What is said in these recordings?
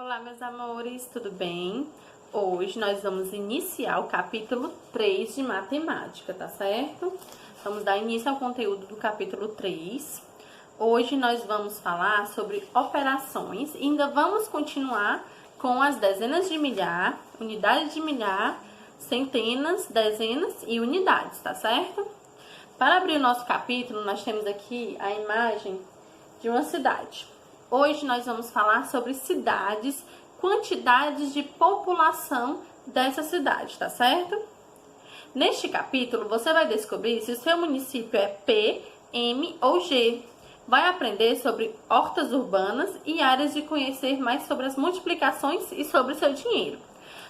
Olá, meus amores, tudo bem? Hoje nós vamos iniciar o capítulo 3 de matemática, tá certo? Vamos dar início ao conteúdo do capítulo 3. Hoje nós vamos falar sobre operações e ainda vamos continuar com as dezenas de milhar, unidades de milhar, centenas, dezenas e unidades, tá certo? Para abrir o nosso capítulo, nós temos aqui a imagem de uma cidade. Hoje nós vamos falar sobre cidades, quantidades de população dessa cidade, tá certo? Neste capítulo, você vai descobrir se o seu município é P, M ou G. Vai aprender sobre hortas urbanas e áreas de conhecer mais sobre as multiplicações e sobre o seu dinheiro.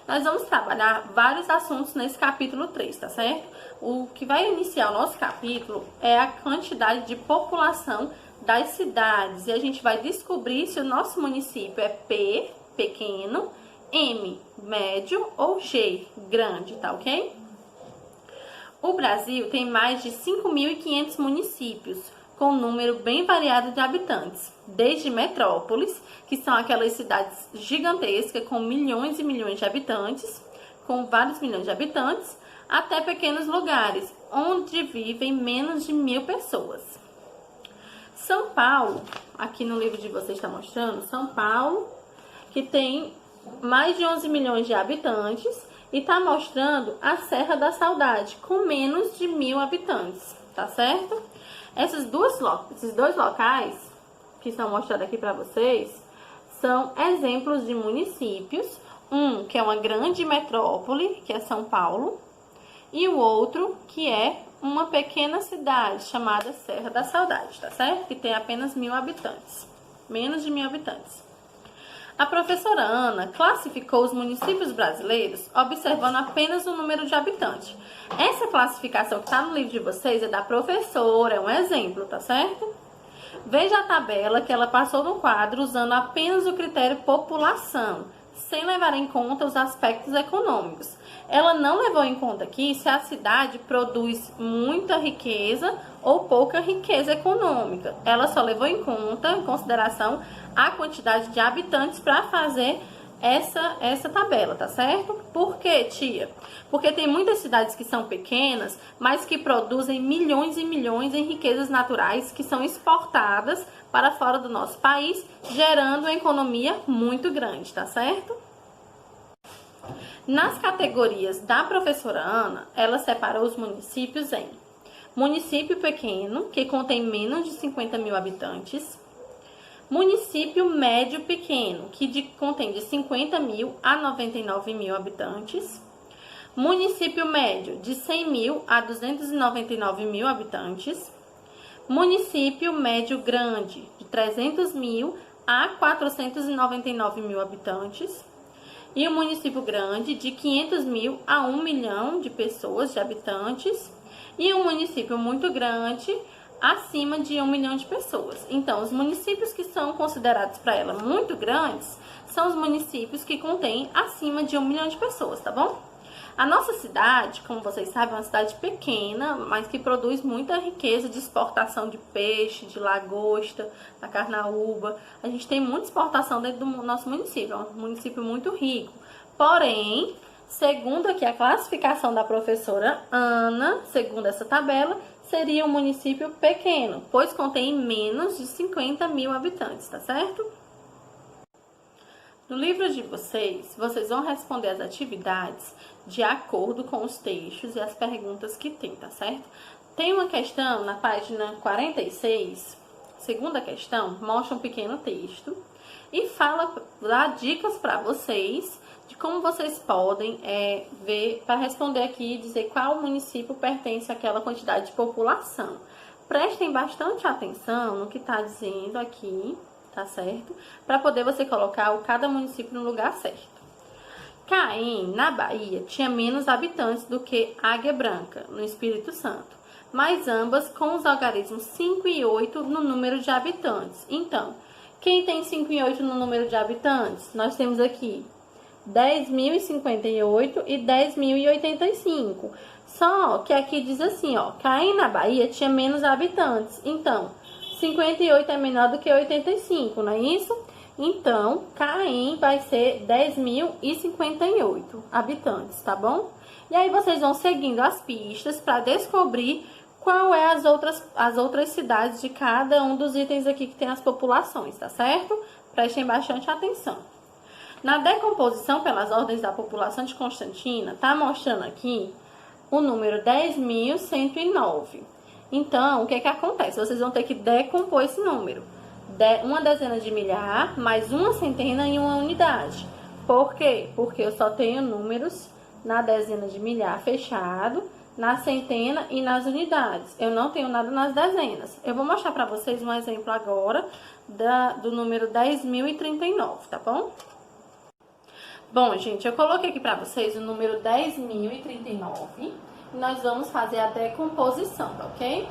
Nós vamos trabalhar vários assuntos nesse capítulo 3, tá certo? O que vai iniciar o nosso capítulo é a quantidade de população das cidades. E a gente vai descobrir se o nosso município é P, pequeno, M, médio ou G, grande, tá ok? O Brasil tem mais de 5.500 municípios, com um número bem variado de habitantes, desde metrópoles, que são aquelas cidades gigantescas com milhões e milhões de habitantes, com vários milhões de habitantes, até pequenos lugares, onde vivem menos de 1.000 pessoas. São Paulo, aqui no livro de vocês está mostrando, São Paulo, que tem mais de 11 milhões de habitantes, e está mostrando a Serra da Saudade, com menos de 1.000 habitantes, tá certo? Esses dois locais que estão mostrados aqui para vocês são exemplos de municípios. Um que é uma grande metrópole, que é São Paulo, e o outro que é uma pequena cidade chamada Serra da Saudade, tá certo? Que tem apenas 1.000 habitantes, menos de 1.000 habitantes. A professora Ana classificou os municípios brasileiros observando apenas o número de habitantes. Essa classificação que está no livro de vocês é da professora, é um exemplo, tá certo? Veja a tabela que ela passou no quadro usando apenas o critério população, sem levar em conta os aspectos econômicos. Ela não levou em conta aqui se a cidade produz muita riqueza ou pouca riqueza econômica. Ela só levou em consideração a quantidade de habitantes para fazer essa tabela, tá certo? Por quê, tia? Porque tem muitas cidades que são pequenas, mas que produzem milhões e milhões em riquezas naturais que são exportadas para fora do nosso país, gerando uma economia muito grande, tá certo? Nas categorias da professora Ana, ela separou os municípios em município pequeno, que contém menos de 50.000 habitantes, município médio pequeno, que contém de 50.000 a 99.000 habitantes, município médio de 100.000 a 299.000 habitantes, município médio grande de 300.000 a 499.000 habitantes, e o município grande de 500.000 a 1 milhão de pessoas, de habitantes, e um município muito grande acima de 1 milhão de pessoas. Então, os municípios que são considerados para ela muito grandes são os municípios que contêm acima de 1 milhão de pessoas, tá bom? A nossa cidade, como vocês sabem, é uma cidade pequena, mas que produz muita riqueza de exportação de peixe, de lagosta, da carnaúba. A gente tem muita exportação dentro do nosso município, é um município muito rico. Porém, segundo aqui a classificação da professora Ana, segundo essa tabela, seria um município pequeno, pois contém menos de 50.000 habitantes, tá certo? No livro de vocês vão responder as atividades de acordo com os textos e as perguntas que tem, tá certo? Tem uma questão na página 46, segunda questão, mostra um pequeno texto e dá dicas para vocês de como vocês podem ver, para responder aqui e dizer qual município pertence àquela quantidade de população. Prestem bastante atenção no que está dizendo aqui, tá certo? Para poder você colocar cada município no lugar certo. Caém, na Bahia, tinha menos habitantes do que Águia Branca, no Espírito Santo, mas ambas com os algarismos 5 e 8 no número de habitantes. Então, quem tem 5 e 8 no número de habitantes? Nós temos aqui 10.058 e 10.085. Só que aqui diz assim, ó, Caém, na Bahia, tinha menos habitantes. Então, 58 é menor do que 85, não é isso? Então, Caém vai ser 10.058 habitantes, tá bom? E aí vocês vão seguindo as pistas para descobrir qual é as outras cidades de cada um dos itens aqui que tem as populações, tá certo? Prestem bastante atenção. Na decomposição pelas ordens da população de Constantina, tá mostrando aqui o número 10.109. Então, o que acontece? Vocês vão ter que decompor esse número. Uma dezena de milhar, mais uma centena e uma unidade. Por quê? Porque eu só tenho números na dezena de milhar fechado, na centena e nas unidades. Eu não tenho nada nas dezenas. Eu vou mostrar para vocês um exemplo agora do número 10.039, tá bom? Bom, gente, eu coloquei aqui para vocês o número 10.039 e nós vamos fazer a decomposição, tá ok?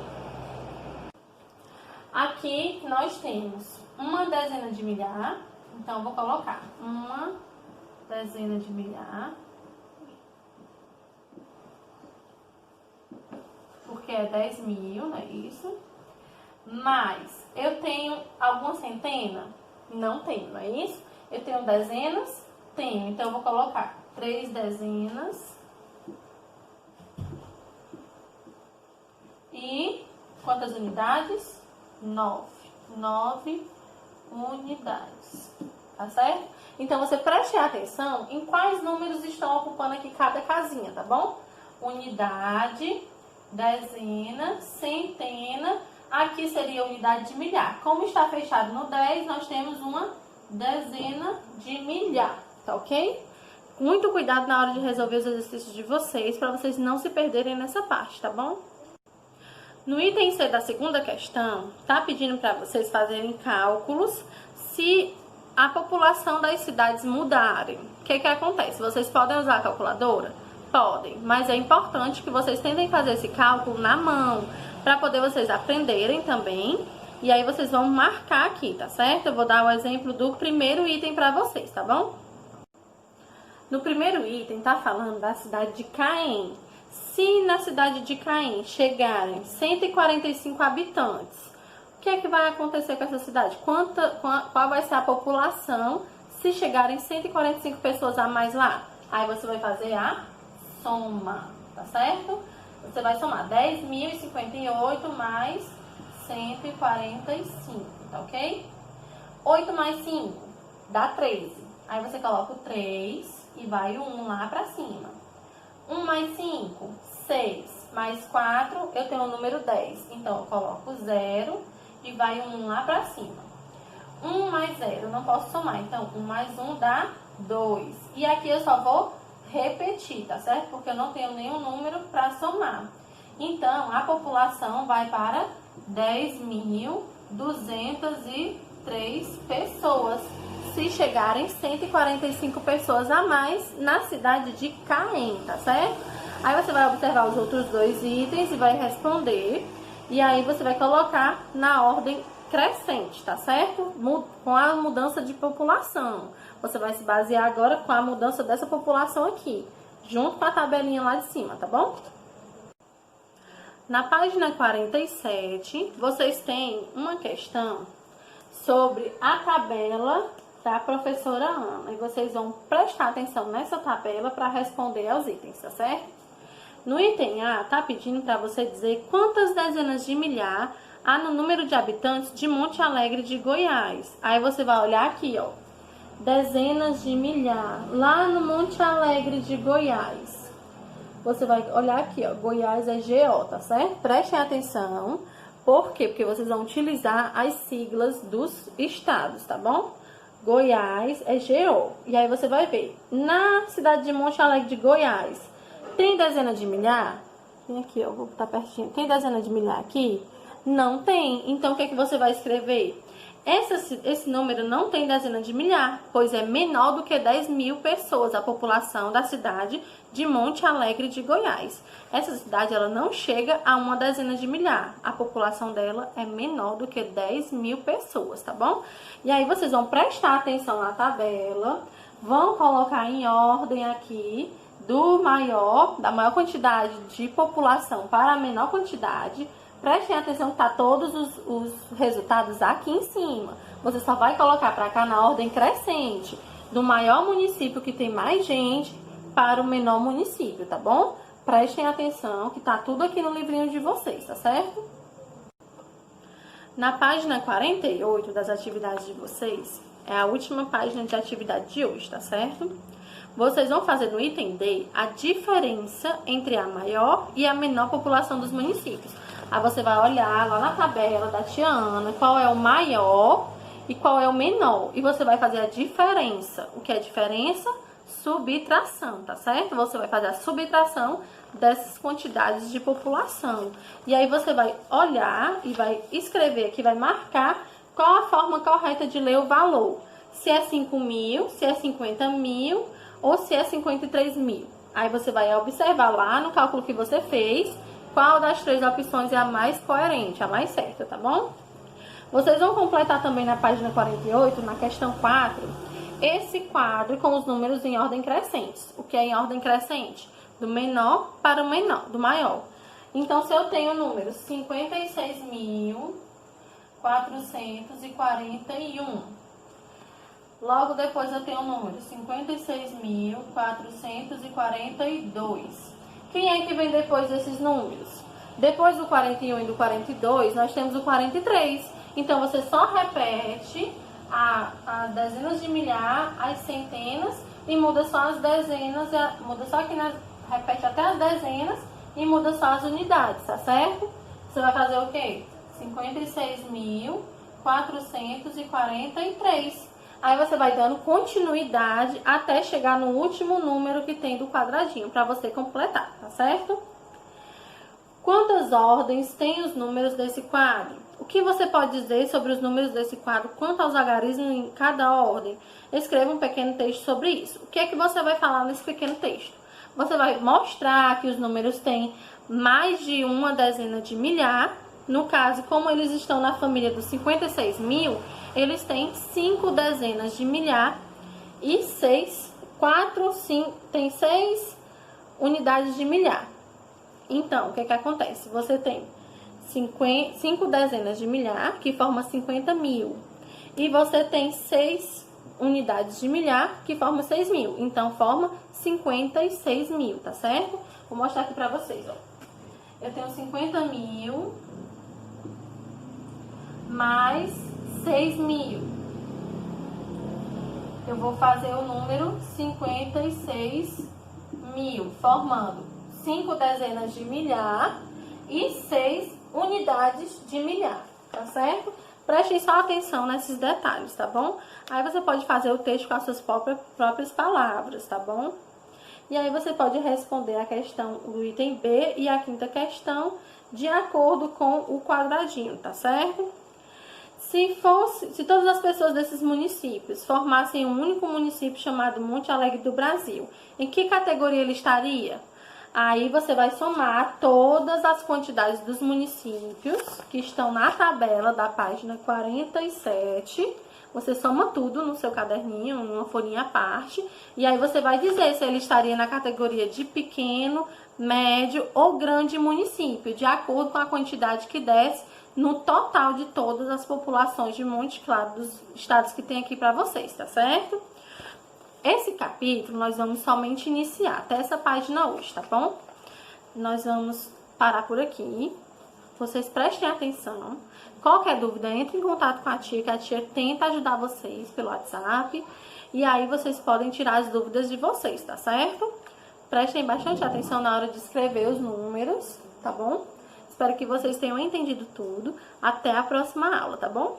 Aqui nós temos uma dezena de milhar, então eu vou colocar uma dezena de milhar, porque é 10.000, não é isso? Mas eu tenho alguma centena? Não tenho, não é isso? Eu tenho dezenas? Tenho, então eu vou colocar 3 dezenas e quantas unidades? 9 unidades, tá certo? Então você preste atenção em quais números estão ocupando aqui cada casinha, tá bom? Unidade, dezena, centena, aqui seria unidade de milhar. Como está fechado no 10, nós temos uma dezena de milhar, tá ok? Muito cuidado na hora de resolver os exercícios de vocês, para vocês não se perderem nessa parte, tá bom? No item C da segunda questão, tá pedindo para vocês fazerem cálculos se a população das cidades mudarem. O que acontece? Vocês podem usar a calculadora? Podem, mas é importante que vocês tentem fazer esse cálculo na mão, para poder vocês aprenderem também. E aí vocês vão marcar aqui, tá certo? Eu vou dar o exemplo do primeiro item para vocês, tá bom? No primeiro item, tá falando da cidade de Caém. Se na cidade de Caém chegarem 145 habitantes, o que é que vai acontecer com essa cidade? Qual vai ser a população se chegarem 145 pessoas a mais lá? Aí você vai fazer a soma, tá certo? Você vai somar 10.058 mais 145, tá ok? 8 mais 5 dá 13. Aí você coloca o 3 e vai o 1 lá pra cima. 1 mais 5, 6. Mais 4, eu tenho o número 10. Então, eu coloco 0 e vai o 1 lá pra cima. 1 mais 0, eu não posso somar. Então, 1 mais 1 dá 2. E aqui eu só vou repetir, tá certo? Porque eu não tenho nenhum número para somar. Então, a população vai para 10.203 pessoas, se chegarem 145 pessoas a mais na cidade de Caém, tá certo? Aí você vai observar os outros dois itens e vai responder. E aí você vai colocar na ordem crescente, tá certo? Com a mudança de população. Você vai se basear agora com a mudança dessa população aqui, junto com a tabelinha lá de cima, tá bom? Na página 47, vocês têm uma questão sobre a tabela da professora Ana. E vocês vão prestar atenção nessa tabela para responder aos itens, tá certo? No item A, tá pedindo para você dizer quantas dezenas de milhar há no número de habitantes de Monte Alegre de Goiás. Aí você vai olhar aqui, ó. Dezenas de milhar lá no Monte Alegre de Goiás. Você vai olhar aqui, ó. Goiás é GO, tá certo? Prestem atenção. Por quê? Porque vocês vão utilizar as siglas dos estados, tá bom? Goiás é GO. E aí você vai ver. Na cidade de Monte Alegre de Goiás, tem dezena de milhar? Tem aqui, ó. Vou botar pertinho. Tem dezena de milhar aqui? Não tem. Então, o que é que você vai escrever? Esse número não tem dezena de milhar, pois é menor do que 10.000 pessoas a população da cidade de Monte Alegre de Goiás. Essa cidade ela não chega a uma dezena de milhar. A população dela é menor do que 10.000 pessoas, tá bom? E aí vocês vão prestar atenção na tabela, vão colocar em ordem aqui da maior quantidade de população para a menor quantidade. Prestem atenção que tá todos os resultados aqui em cima. Você só vai colocar para cá na ordem crescente, do maior município que tem mais gente para o menor município, tá bom? Prestem atenção que tá tudo aqui no livrinho de vocês, tá certo? Na página 48 das atividades de vocês, é a última página de atividade de hoje, tá certo? Vocês vão fazer no item D a diferença entre a maior e a menor população dos municípios. Aí você vai olhar lá na tabela da tia Ana qual é o maior e qual é o menor. E você vai fazer a diferença. O que é diferença? Subtração, tá certo? Você vai fazer a subtração dessas quantidades de população. E aí você vai olhar e vai escrever aqui, vai marcar qual a forma correta de ler o valor. Se é 5.000, se é 50.000 ou se é 53.000. Aí você vai observar lá no cálculo que você fez qual das três opções é a mais coerente, a mais certa, tá bom? Vocês vão completar também na página 48, na questão 4, esse quadro com os números em ordem crescente. O que é em ordem crescente? Do menor para o menor, do maior. Então, se eu tenho o número 56.441, logo depois eu tenho o número 56.442. Quem é que vem depois desses números? Depois do 41 e do 42, nós temos o 43. Então, você só repete as dezenas de milhar, as centenas, e muda só as dezenas, muda só aqui, repete até as dezenas e muda só as unidades, tá certo? Você vai fazer o quê? 56.443. Aí você vai dando continuidade até chegar no último número que tem do quadradinho, para você completar, tá certo? Quantas ordens tem os números desse quadro? O que você pode dizer sobre os números desse quadro quanto aos algarismos em cada ordem? Escreva um pequeno texto sobre isso. O que é que você vai falar nesse pequeno texto? Você vai mostrar que os números têm mais de uma dezena de milhar. No caso, como eles estão na família dos 56.000, eles têm 5 dezenas de milhar e 6 unidades de milhar. Então, o que acontece? Você tem 5 dezenas de milhar, que forma 50.000. E você tem 6 unidades de milhar, que forma 6.000. Então, forma 56.000, tá certo? Vou mostrar aqui pra vocês, ó. Eu tenho 50.000 mais 6.000. Eu vou fazer o número 56.000, formando 5 dezenas de milhar e 6 unidades de milhar, tá certo? Prestem só atenção nesses detalhes, tá bom? Aí você pode fazer o texto com as suas próprias palavras, tá bom? E aí você pode responder a questão do item B e a quinta questão de acordo com o quadradinho, tá certo? Se todas as pessoas desses municípios formassem um único município chamado Monte Alegre do Brasil, em que categoria ele estaria? Aí você vai somar todas as quantidades dos municípios que estão na tabela da página 47. Você soma tudo no seu caderninho, numa folhinha à parte. E aí você vai dizer se ele estaria na categoria de pequeno, médio ou grande município, de acordo com a quantidade que desce no total de todas as populações de Monte Claro, dos estados que tem aqui para vocês, tá certo? Esse capítulo nós vamos somente iniciar até essa página hoje, tá bom? Nós vamos parar por aqui. Vocês prestem atenção. Qualquer dúvida, entre em contato com a tia, que a tia tenta ajudar vocês pelo WhatsApp. E aí vocês podem tirar as dúvidas de vocês, tá certo? Prestem bastante atenção na hora de escrever os números, tá bom? Espero que vocês tenham entendido tudo. Até a próxima aula, tá bom?